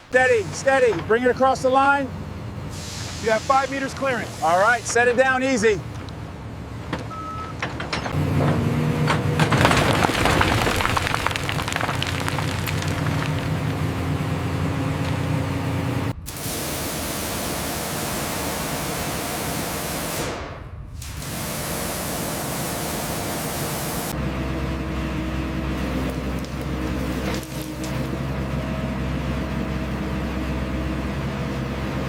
Steady, steady. Bring it across the line. You have 5 meters clearance. All right, set it down easy.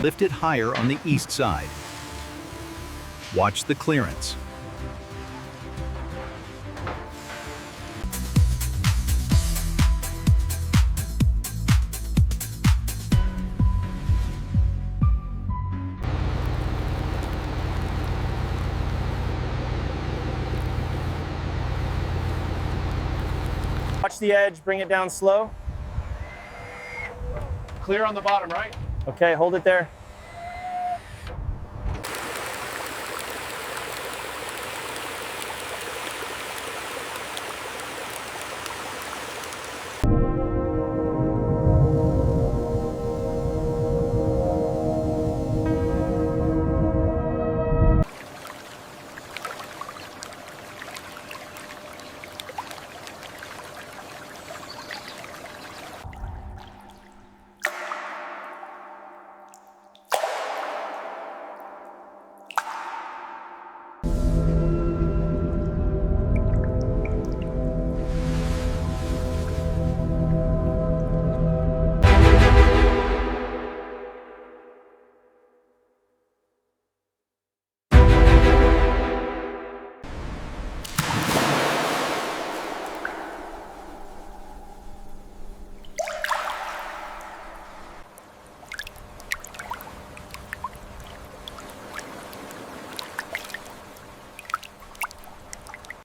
Lift it higher on the east side. Watch the clearance. Watch the edge, bring it down slow. Clear on the bottom, right? Okay, hold it there.